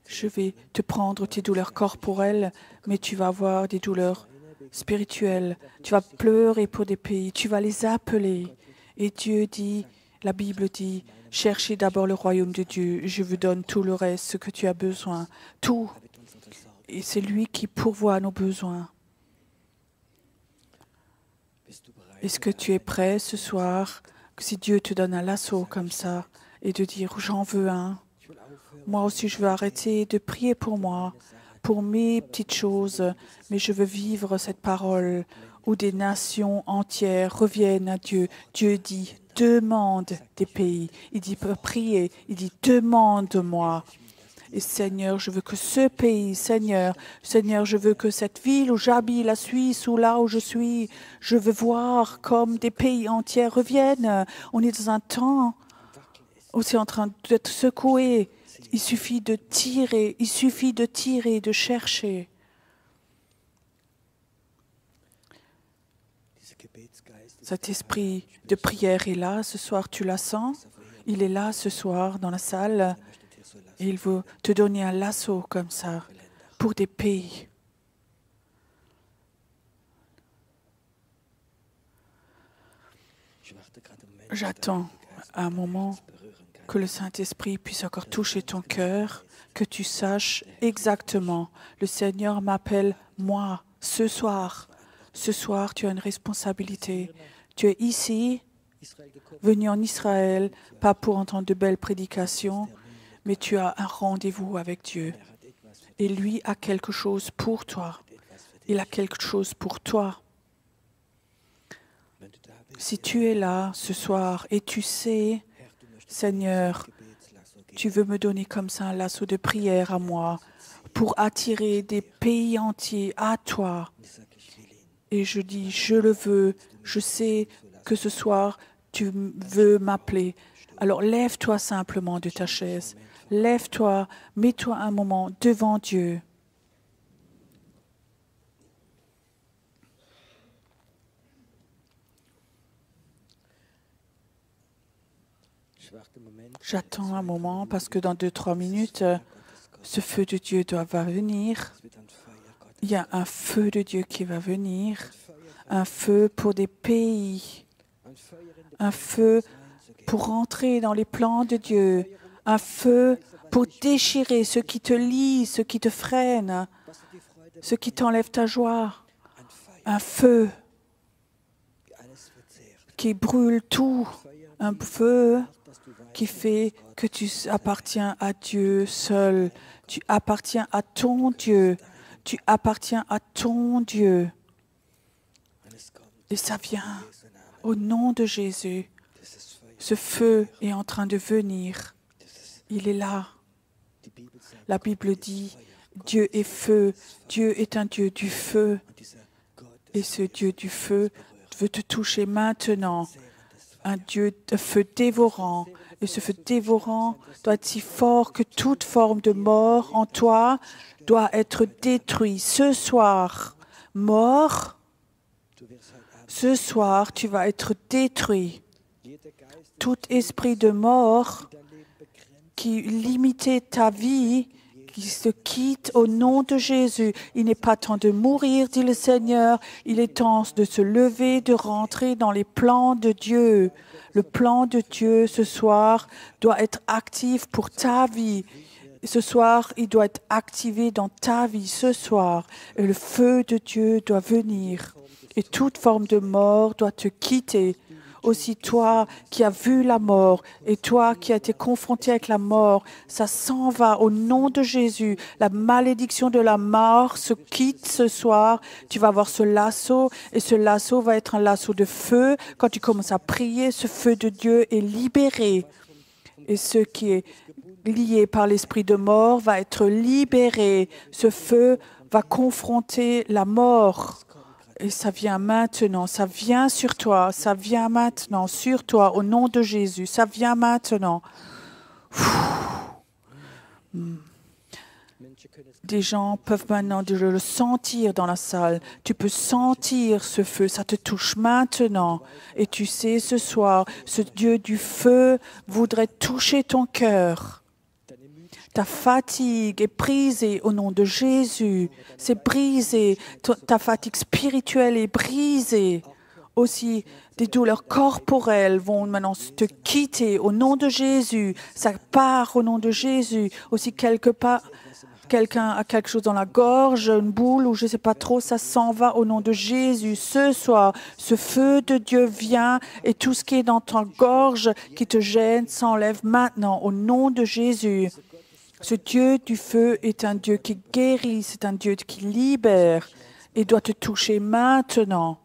je vais te prendre tes douleurs corporelles, mais tu vas avoir des douleurs spirituelles. Tu vas pleurer pour des pays, tu vas les appeler. Et Dieu dit, la Bible dit, cherchez d'abord le royaume de Dieu, je vous donne tout le reste, ce que tu as besoin, tout. Et c'est lui qui pourvoit à nos besoins. Est-ce que tu es prêt ce soir, que si Dieu te donne un lasso comme ça, et de dire, j'en veux un? Moi aussi, je veux arrêter de prier pour moi, pour mes petites choses, mais je veux vivre cette parole où des nations entières reviennent à Dieu. Dieu dit, demande des pays. Il dit, priez. Il dit, demande-moi. Et Seigneur, je veux que ce pays, Seigneur, je veux que cette ville où j'habite, la Suisse, ou là où je suis, je veux voir comme des pays entiers reviennent. On est dans un temps où c'est en train d'être secoué. Il suffit de tirer, de chercher. Cet esprit de prière est là ce soir, tu la sens? Il est là ce soir dans la salle et il veut te donner un lasso comme ça pour des pays. J'attends un moment que le Saint-Esprit puisse encore toucher ton cœur, que tu saches exactement. Le Seigneur m'appelle, moi, ce soir. Ce soir, tu as une responsabilité. Tu es ici, venu en Israël, pas pour entendre de belles prédications, mais tu as un rendez-vous avec Dieu. Et lui a quelque chose pour toi. Il a quelque chose pour toi. Si tu es là ce soir et tu sais, Seigneur, tu veux me donner comme ça un lasso de prière à moi pour attirer des pays entiers à toi. Et je dis, je le veux, je sais que ce soir, tu veux m'appeler. Alors lève-toi simplement de ta chaise. Lève-toi, mets-toi un moment devant Dieu. J'attends un moment parce que dans 2-3 minutes, ce feu de Dieu va venir. Il y a un feu de Dieu qui va venir, un feu pour des pays, un feu pour rentrer dans les plans de Dieu, un feu pour déchirer ce qui te lie, ce qui te freine, ce qui t'enlève ta joie, un feu qui brûle tout, un feu qui fait que tu appartiens à Dieu seul, tu appartiens à ton Dieu. Tu appartiens à ton Dieu. Et ça vient au nom de Jésus. Ce feu est en train de venir. Il est là. La Bible dit, Dieu est feu. Dieu est un Dieu du feu. Et ce Dieu du feu veut te toucher maintenant. Un Dieu de feu dévorant. Et ce feu dévorant doit être si fort que toute forme de mort en toi doit être détruite. Ce soir, mort, ce soir, tu vas être détruit. Tout esprit de mort qui limitait ta vie, qui se quitte au nom de Jésus. Il n'est pas temps de mourir, dit le Seigneur. Il est temps de se lever, de rentrer dans les plans de Dieu. Le plan de Dieu ce soir doit être actif pour ta vie. Ce soir, il doit être activé dans ta vie ce soir. Et le feu de Dieu doit venir. Et toute forme de mort doit te quitter. Aussi toi qui as vu la mort et toi qui as été confronté avec la mort, ça s'en va au nom de Jésus. La malédiction de la mort se quitte ce soir. Tu vas avoir ce lasso et ce lasso va être un lasso de feu. Quand tu commences à prier, ce feu de Dieu est libéré. Et ce qui est lié par l'esprit de mort va être libéré. Ce feu va confronter la mort. Et ça vient maintenant, ça vient sur toi, ça vient maintenant sur toi, au nom de Jésus, ça vient maintenant. Des gens peuvent maintenant le sentir dans la salle. Tu peux sentir ce feu, ça te touche maintenant. Et tu sais, ce soir, ce Dieu du feu voudrait toucher ton cœur. Ta fatigue est brisée au nom de Jésus. C'est brisé. Ta fatigue spirituelle est brisée. Aussi, des douleurs corporelles vont maintenant te quitter au nom de Jésus. Ça part au nom de Jésus. Aussi, quelqu'un a quelque chose dans la gorge, une boule ou je ne sais pas trop, ça s'en va au nom de Jésus. Ce soir, ce feu de Dieu vient et tout ce qui est dans ta gorge qui te gêne s'enlève maintenant au nom de Jésus. Ce Dieu du feu est un Dieu qui guérit, c'est un Dieu qui libère et doit te toucher maintenant.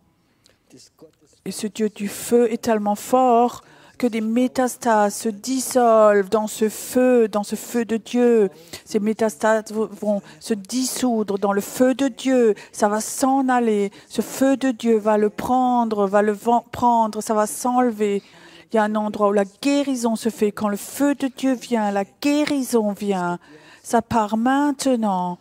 Et ce Dieu du feu est tellement fort que des métastases se dissolvent dans ce feu de Dieu. Ces métastases vont se dissoudre dans le feu de Dieu. Ça va s'en aller. Ce feu de Dieu va le prendre, ça va s'enlever. Il y a un endroit où la guérison se fait. Quand le feu de Dieu vient, la guérison vient. Ça part maintenant.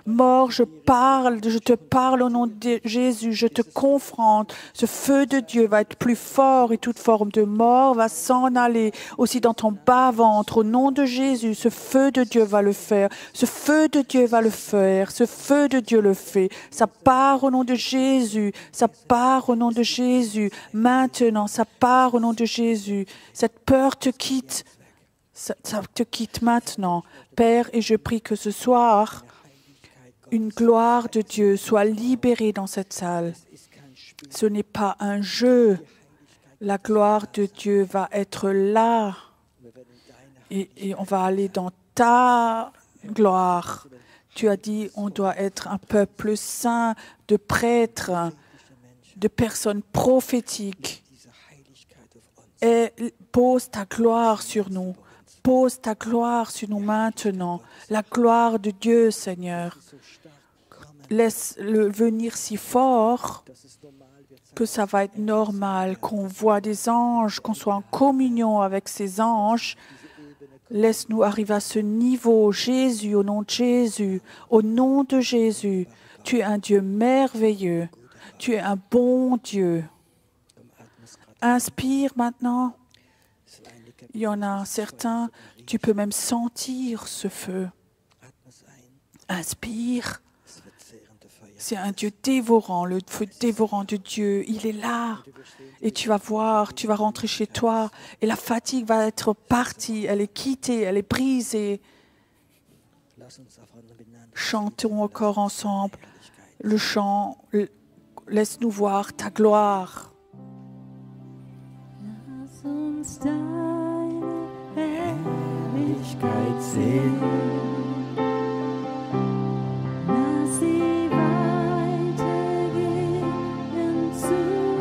Mort, je te parle au nom de Jésus, je te confronte. Ce feu de Dieu va être plus fort et toute forme de mort va s'en aller aussi dans ton bas-ventre. Au nom de Jésus, ce feu de Dieu va le faire. Ce feu de Dieu va le faire. Ce feu de Dieu le fait. Ça part au nom de Jésus. Ça part au nom de Jésus. Maintenant, ça part au nom de Jésus. Cette peur te quitte. Ça te quitte maintenant. Père, et je prie que ce soir, une gloire de Dieu soit libérée dans cette salle. Ce n'est pas un jeu. La gloire de Dieu va être là. Et on va aller dans ta gloire. Tu as dit, on doit être un peuple saint, de prêtres, de personnes prophétiques. Et pose ta gloire sur nous. Pose ta gloire sur nous maintenant. La gloire de Dieu, Seigneur. Laisse-le venir si fort que ça va être normal, qu'on voit des anges, qu'on soit en communion avec ces anges. Laisse-nous arriver à ce niveau, Jésus, au nom de Jésus, au nom de Jésus. Tu es un Dieu merveilleux. Tu es un bon Dieu. Inspire maintenant. Il y en a certains, tu peux même sentir ce feu. Inspire. C'est un Dieu dévorant, le feu dévorant de Dieu. Il est là. Et tu vas voir, tu vas rentrer chez toi. Et la fatigue va être partie, elle est quittée, elle est brisée. Chantons encore ensemble le chant. Laisse-nous voir ta gloire. Lass uns deine Herrlichkeit sehen. Lass sie weitergehen zu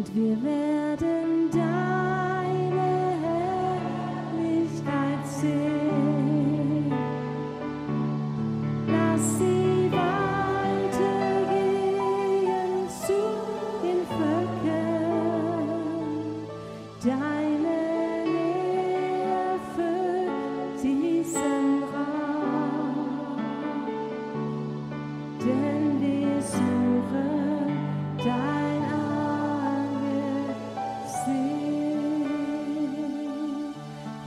und wir werden deine Herrlichkeit sehen. Lass sie weitergehen zu den Völkern. Deine Nähe füllt diesen Raum, denn wir suchen dein Angesicht.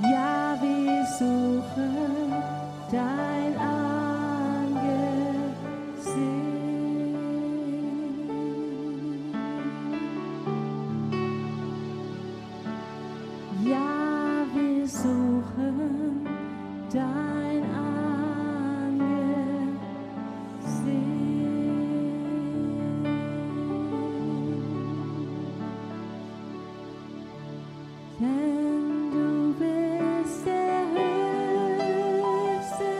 Ja, wir suchen dein Angesicht. Ja, wir suchen dein Angesicht. Denn du bist der Höchste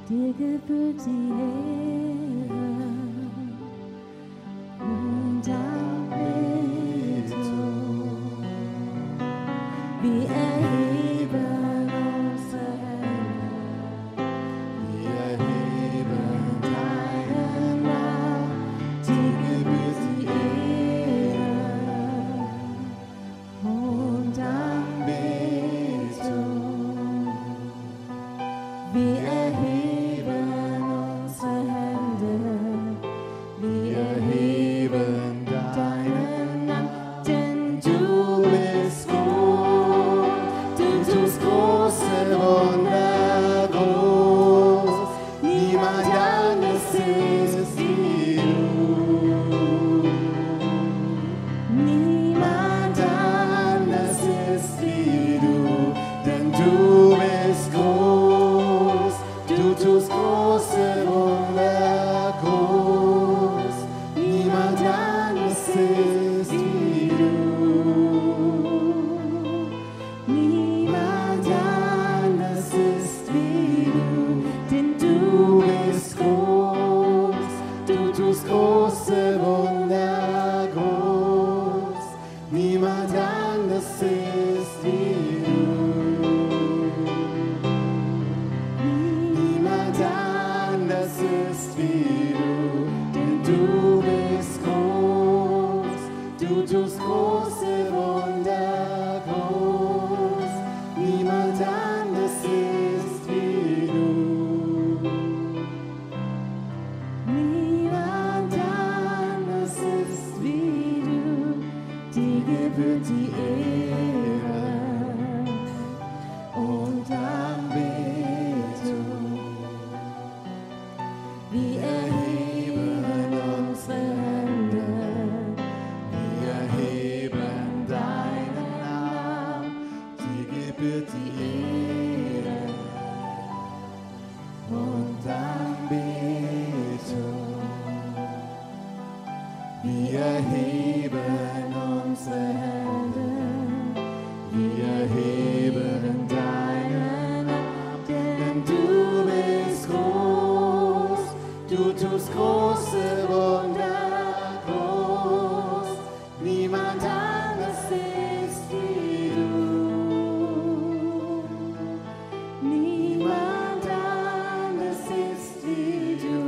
dir gebührt die Ehre und Anbetung. Wir erheben unsere Hände, wir erheben deinen Namen, dir gebührt die Ehre und Anbetung. Wir erheben unsere Hände, wir erheben deinen Namen, denn du bist gut, du tust große Wunder groß, niemand anders ist wie du. Niemand anders ist wie du, denn du bist groß, du tust große Wunder groß, niemand anders ist wie du. Niemand anders ist wie du, denn du bist groß, du tust große Wunder groß, niemand anders ist wie du. Niemand anders ist wie du, denn du bist groß, du tust große Wunder groß, niemand anders ist wie du. Niemand anders ist wie du, dir gebührt die Ehre und Anbetung. Wir erheben unsere Hände, wir erheben deinen Namen, dir gebührt die Ehre und Anbetung. Wir erheben unsere Hände, wir erheben deinen Namen, denn du bist groß, du tust große Wunder groß, niemand anders ist wie du. Niemand anders ist wie du,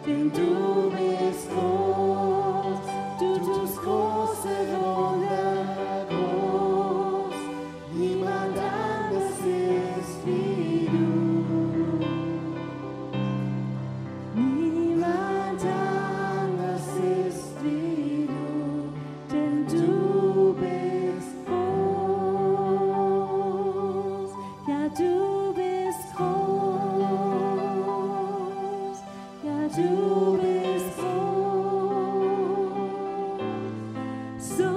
denn du bist groß, du tust große Wunder groß, niemand anders ist wie du. Niemand anders ist wie du, denn du bist groß, ja du bist groß, ja du bist groß, so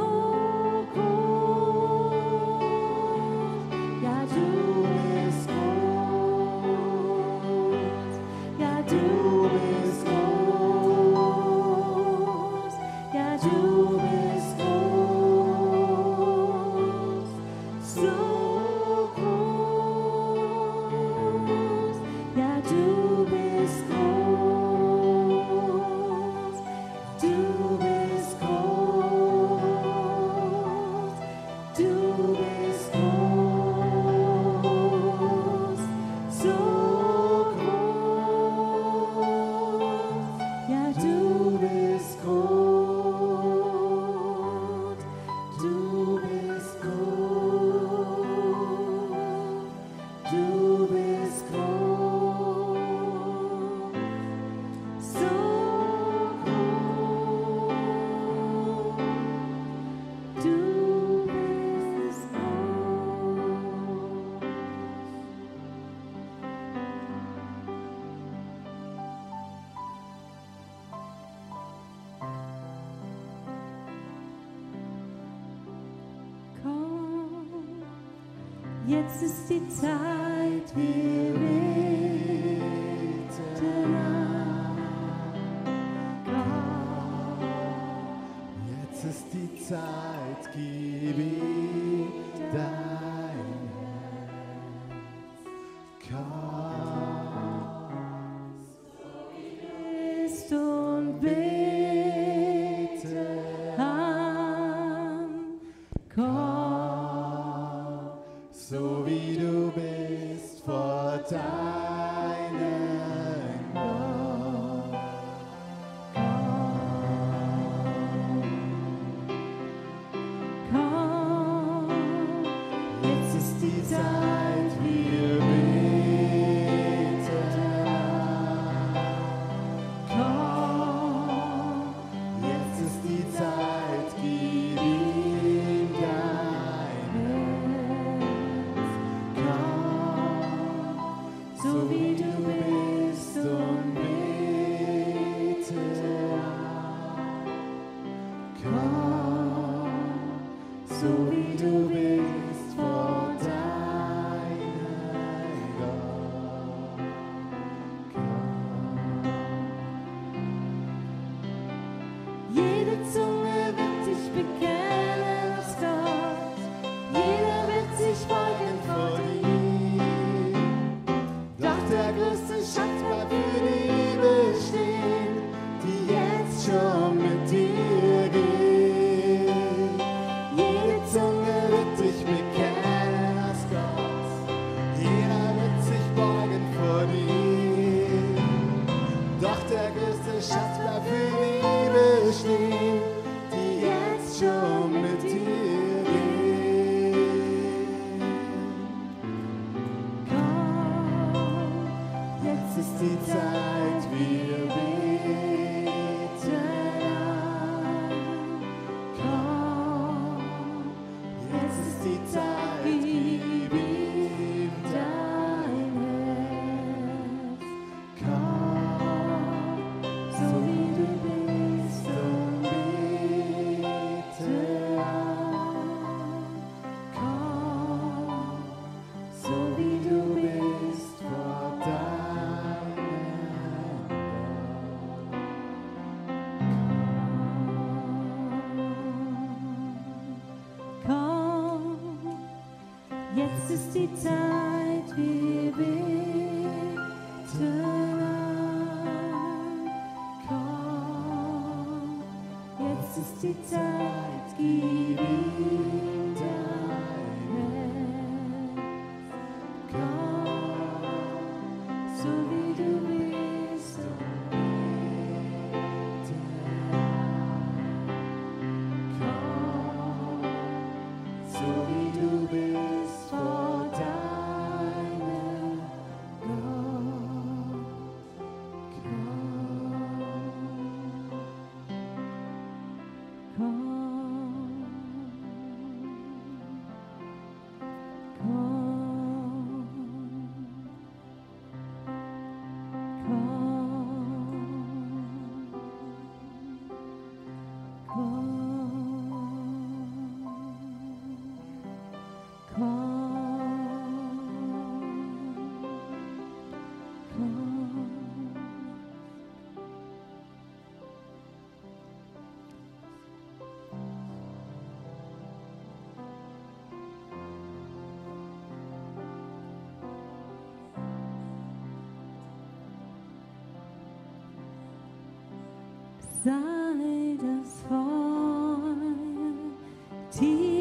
groß, ja du bist groß, ja du bist groß, ja du bist groß, so groß, ja du bist groß, du bist groß, du bist groß, so groß, ja du bist groß, du bist groß, du bist groß, so groß, du bist groß. Komm, jetzt ist die Zeit, wir beten an. Komm, Jetzt ist die Zeit, gib ihm dein Herz. Komm, so wie du bist vor deinem Gott. Jede Zunge wird dich bekennen als Gott. Jeder wird sich beugen vor dir. Doch der größte Schatz bleibt für die bestehen, die jetzt schon mit dir geht. Jede Zunge wird dich bekennen als Gott. Jeder wird sich beugen vor dir. Doch der größte Schatz bleibt für die bestehen, die jetzt schon mit dir geht. Komm, Jetzt ist die Zeit, wir beten an. komm, Jetzt ist die Zeit, gib ihm dein Herz. Komm, So wie du bist, und bete an. komm, So wie du bist vor deinem komm, jetzt ist die Zeit, wir beten an. Komm, jetzt ist die Zeit, gib ihm dein Herz. Komm, so wie du bist, komm, So wie du bist vor deinem Gott. Sei das Feuer tief